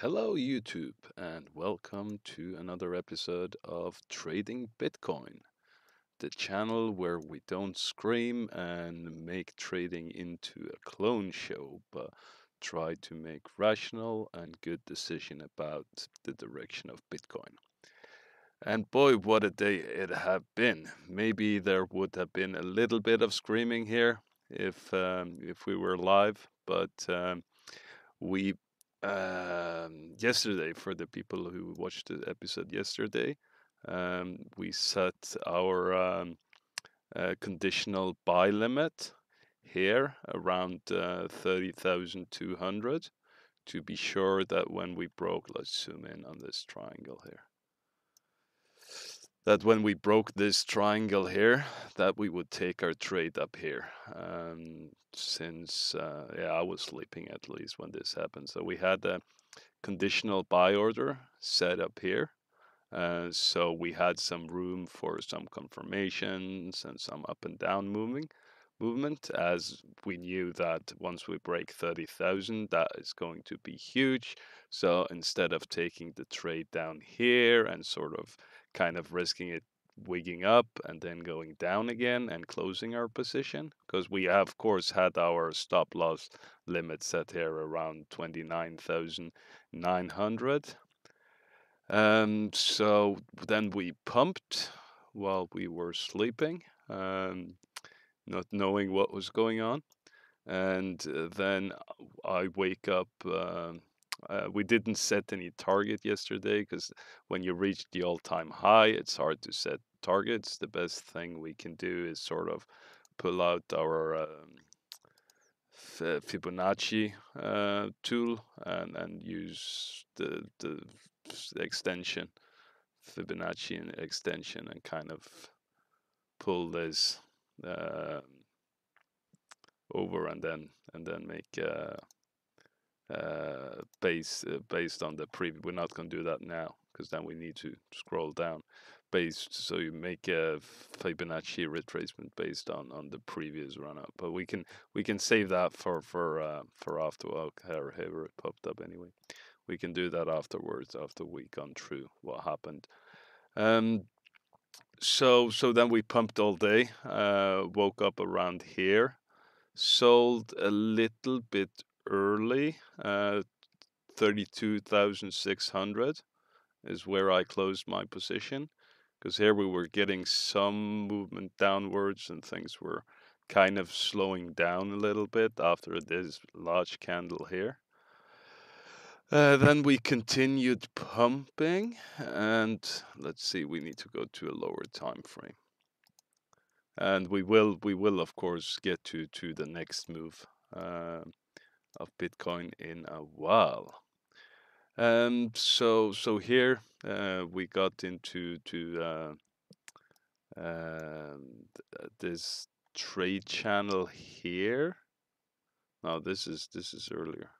Hello, YouTube, and welcome to another episode of Trading Bitcoin, the channel where we don't scream and make trading into a clone show, but try to make rational and good decision about the direction of Bitcoin. And boy, what a day it had been. Maybe there would have been a little bit of screaming here if we were live, but we yesterday, for the people who watched the episode yesterday, we set our conditional buy limit here around 30,200 to be sure that when we broke, let's zoom in on this triangle here, that when we broke this triangle here, that we would take our trade up here. Since yeah, I was sleeping at least when this happened, so we had a conditional buy order set up here. So we had some room for some confirmations and some up and down movement, as we knew that once we break 30,000, that is going to be huge. So instead of taking the trade down here and sort of kind of risking it wigging up and then going down again and closing our position, because we have, of course, had our stop loss limit set here around 29,900. So then we pumped while we were sleeping, not knowing what was going on. And then I wake up. We didn't set any target yesterday because when you reach the all-time high, it's hard to set targets. The best thing we can do is sort of pull out our Fibonacci tool and use the extension, Fibonacci extension, and kind of pull this uh, over and then make based on the previous. We're not going to do that now because then we need to scroll down. Based, so you make a Fibonacci retracement based on the previous run up, but we can save that for after. Oh, here it popped up anyway. We can do that afterwards after we gone through what happened. Um, so then we pumped all day. Woke up around here, sold a little bit early. 32,600 is where I closed my position, because here we were getting some movement downwards and things were kind of slowing down a little bit after this large candle here. Then we continued pumping, and let's see, we need to go to a lower time frame. And we will of course get to the next move of Bitcoin in a while. So here we got into this trade channel here. No, this is earlier.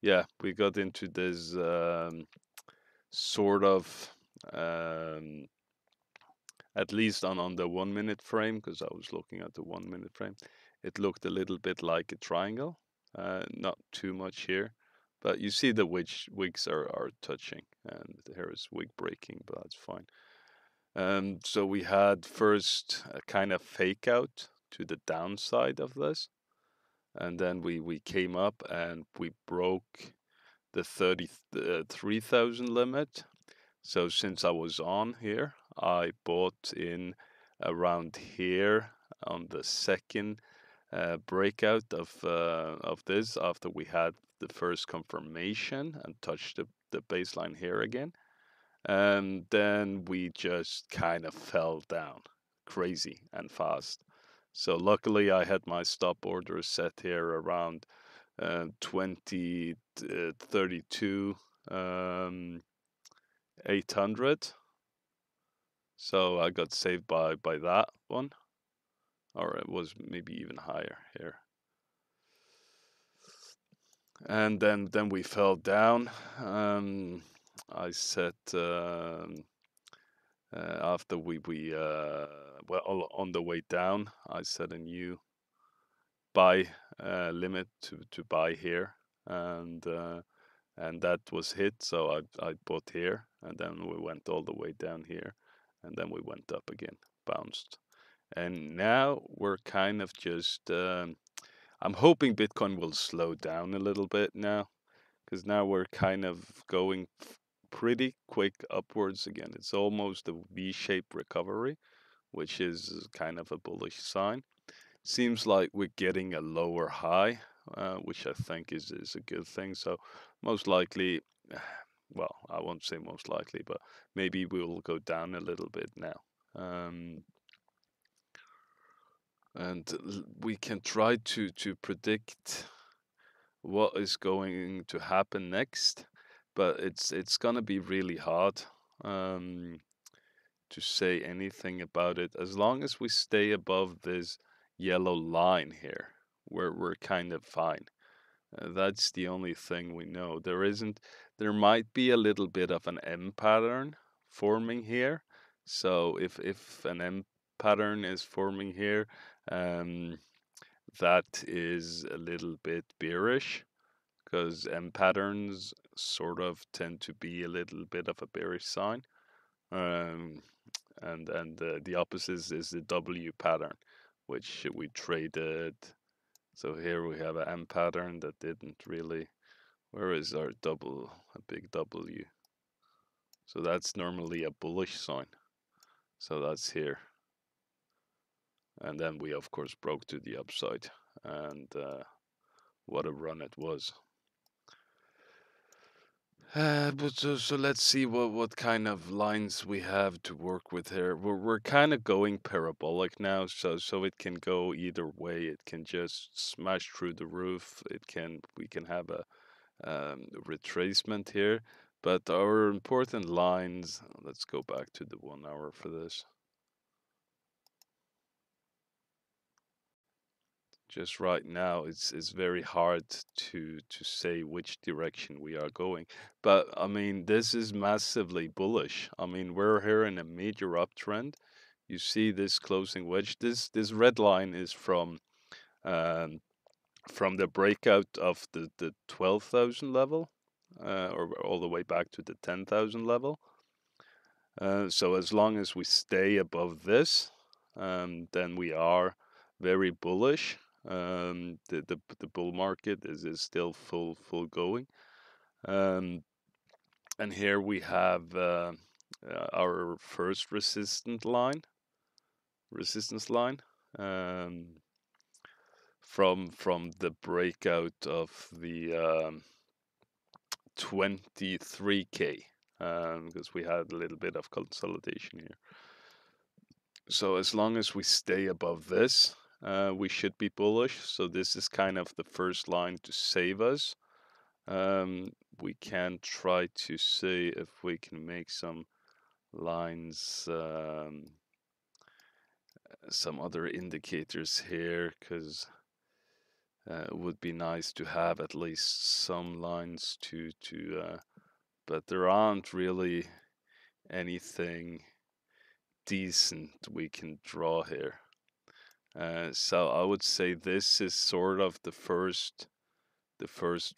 Yeah, we got into this sort of um, at least on the 1 minute frame, because I was looking at the 1 minute frame. It looked a little bit like a triangle, not too much here, but you see the wigs are touching, and here is wig breaking, but that's fine. So we had first a kind of fake out to the downside of this, and then we came up and we broke the 33,000 limit. So since I was on here, I bought in around here on the second breakout of this, after we had the first confirmation and touched the baseline here again. And then we just kind of fell down crazy and fast. So luckily I had my stop order set here around 2032 800. So I got saved by that one, or it was maybe even higher here. And then we fell down. I set after we well, on the way down, I set a new buy limit to buy here, and and that was hit. So I bought here, and then we went all the way down here, and then we went up again, bounced, and now we're kind of just. I'm hoping Bitcoin will slow down a little bit now, because now we're kind of going pretty quick upwards again. It's almost a V-shaped recovery, which is kind of a bullish sign. Seems like we're getting a lower high, which I think is a good thing. So most likely, well, I won't say most likely, but maybe we will go down a little bit now. Um, and we can try to predict what is going to happen next, but it's gonna be really hard um, to say anything about it. As long as we stay above this yellow line here, we're kind of fine. That's the only thing we know. There might be a little bit of an M pattern forming here. So if an M pattern is forming here, um, that is a little bit bearish, because M patterns sort of tend to be a little bit of a bearish sign. Um, and the opposite is the W pattern, which we traded. So here we have an M pattern that didn't really. Where is our double? A big W. So that's normally a bullish sign. So that's here. And then we of course broke to the upside, and what a run it was. But so let's see what kind of lines we have to work with here. We're kind of going parabolic now, so it can go either way. It can just smash through the roof. We can have a retracement here, but our important lines. Let's go back to the 1 hour for this. Just right now, it's very hard to say which direction we are going. But I mean, this is massively bullish. I mean, we're here in a major uptrend. You see this closing wedge. This red line is um, from the breakout of the 12,000 level, or all the way back to the 10,000 level. So as long as we stay above this, then we are very bullish. The bull market is still full going. Um, and here we have our first resistance line, um, from the breakout of the 23K, because we had a little bit of consolidation here. So as long as we stay above this, we should be bullish. So this is kind of the first line to save us. We can try to see if we can make some lines, some other indicators here, because it would be nice to have at least some lines but there aren't really anything decent we can draw here. So I would say this is sort of the first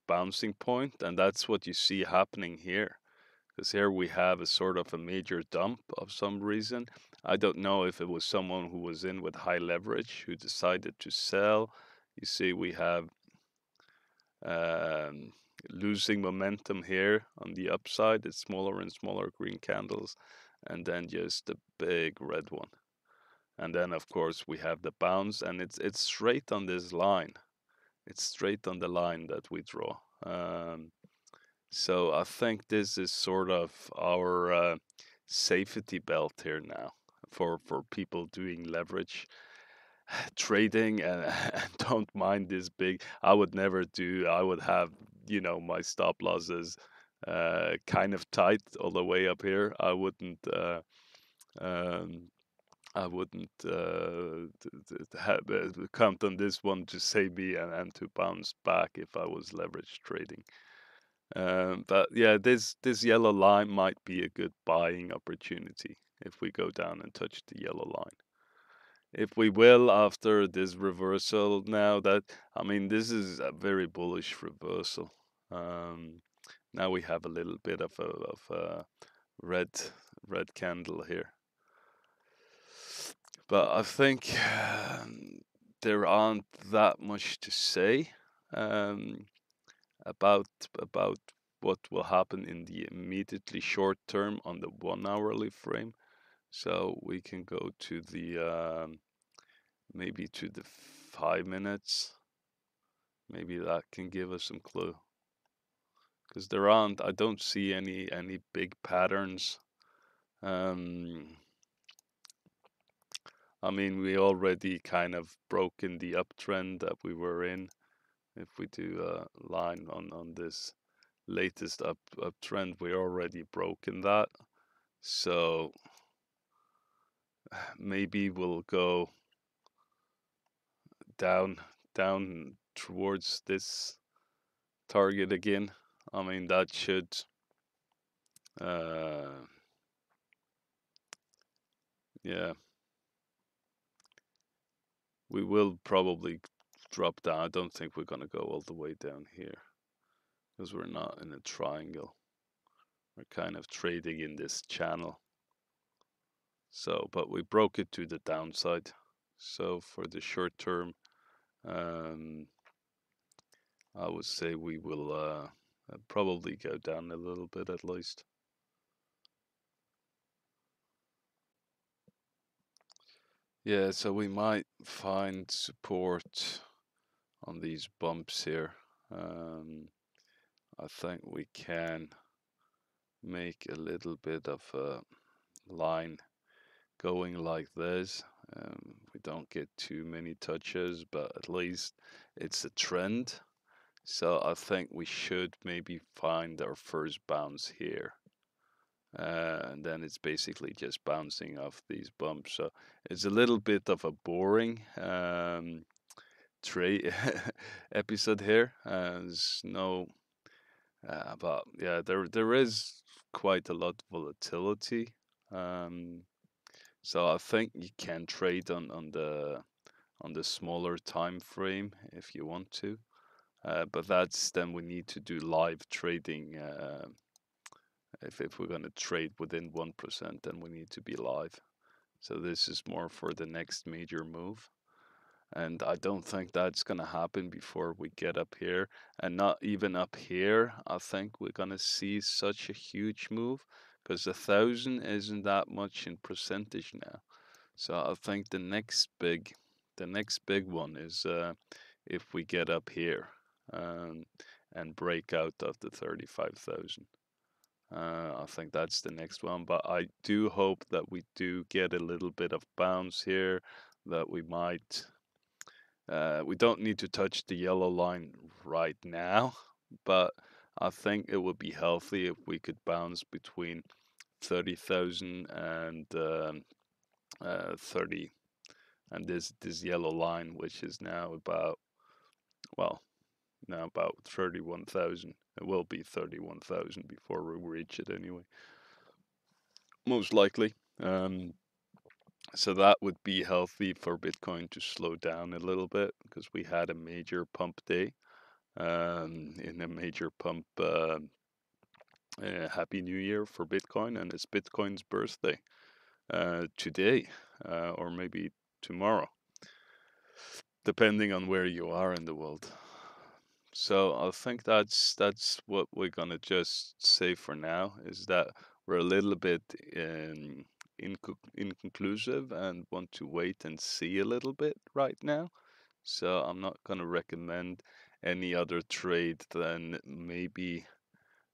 bouncing point, and that's what you see happening here. Because here we have a sort of a major dump of some reason. I don't know if it was someone who was in with high leverage who decided to sell. You see, we have um, losing momentum here on the upside. It's smaller and smaller green candles, and then just a big red one. And then of course we have the bounce, and it's straight on this line. It's straight on the line that we draw. So I think this is sort of our safety belt here now for people doing leverage trading, and don't mind this big. I would never do. I would have my stop losses kind of tight all the way up here. Um, I wouldn't count on this one to save me and to bounce back if I was leverage trading. But yeah, this yellow line might be a good buying opportunity if we go down and touch the yellow line. If we will, after this reversal now, that I mean, this is a very bullish reversal. Now we have a little bit of a red red candle here. But I think there aren't that much to say um, about about what will happen in the immediately short term on the 1 hourly frame. So we can go to the maybe to the 5 minutes. Maybe that can give us some clue because there aren't. I don't see any big patterns. Um, I mean, we already kind of broken the uptrend that we were in. If we do a line on this latest uptrend, we already broken that. So maybe we'll go down down towards this target again. I mean that should uh yeah, we will probably drop down. I don't think we're gonna go all the way down here because we're not in a triangle. We're kind of trading in this channel. So, but we broke it to the downside. So for the short term, um, I would say we will probably go down a little bit at least. Yeah, so we might find support on these bumps here. I think we can make a little bit of a line going like this. We don't get too many touches, but at least it's a trend. So I think we should maybe find our first bounce here. And then it's basically just bouncing off these bumps. So it's a little bit of a boring trade episode here. There's no, but yeah, there is quite a lot of volatility. Um, so I think you can trade on the smaller time frame if you want to. But that's then we need to do live trading. If we're going to trade within 1%, then we need to be live. So this is more for the next major move. And I don't think that's going to happen before we get up here. And not even up here, I think we're going to see such a huge move because 1,000 isn't that much in percentage now. So I think the next big one is if we get up here um, and break out of the 35,000. I think that's the next one, but I do hope that we do get a little bit of bounce here, that we might. We don't need to touch the yellow line right now, but I think it would be healthy if we could bounce between 30,000 and 30, and this yellow line, which is now about well now about 31,000. It will be 31,000 before we reach it anyway, most likely. So that would be healthy for Bitcoin to slow down a little bit because we had a major pump day in a major pump. Happy New Year for Bitcoin, and it's Bitcoin's birthday today or maybe tomorrow, depending on where you are in the world. So I think that's what we're gonna just say for now is that we're a little bit inconclusive and want to wait and see a little bit right now. So I'm not gonna recommend any other trade than maybe.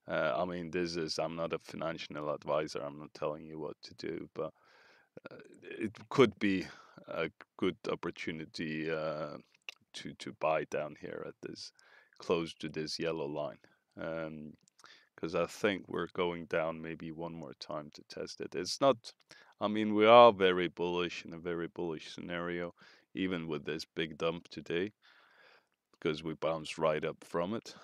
I mean, I'm not a financial advisor. I'm not telling you what to do, but it could be a good opportunity to buy down here at this close to this yellow line. Because I think we're going down maybe one more time to test it. It's not, I mean, we are very bullish in a very bullish scenario, even with this big dump today, because we bounced right up from it.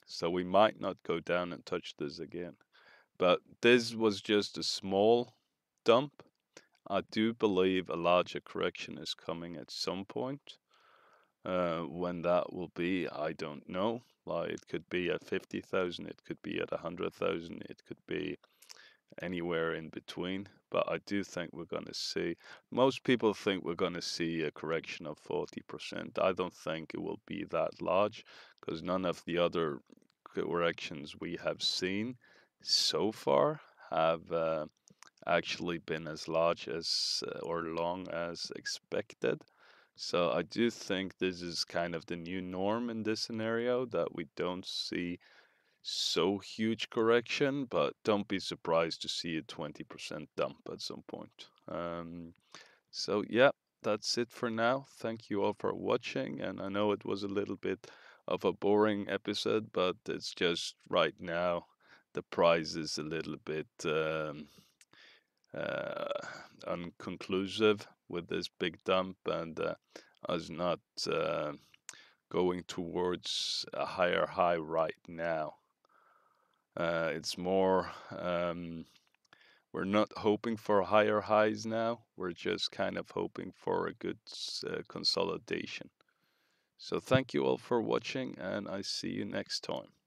So we might not go down and touch this again. But this was just a small dump. I do believe a larger correction is coming at some point. When that will be, I don't know. Like it could be at 50,000, it could be at 100,000, it could be anywhere in between. But I do think we're going to see, most people think we're going to see a correction of 40%. I don't think it will be that large because none of the other corrections we have seen so far have actually been as large as or long as expected. So I do think this is kind of the new norm in this scenario that we don't see so huge correction, but don't be surprised to see a 20% dump at some point. So yeah, that's it for now. Thank you all for watching, and I know it was a little bit of a boring episode, but it's just right now the price is a little bit uh, unconclusive with this big dump and us not going towards a higher high right now. It's more, we're not hoping for higher highs now. We're just kind of hoping for a good consolidation. So thank you all for watching, and I see you next time.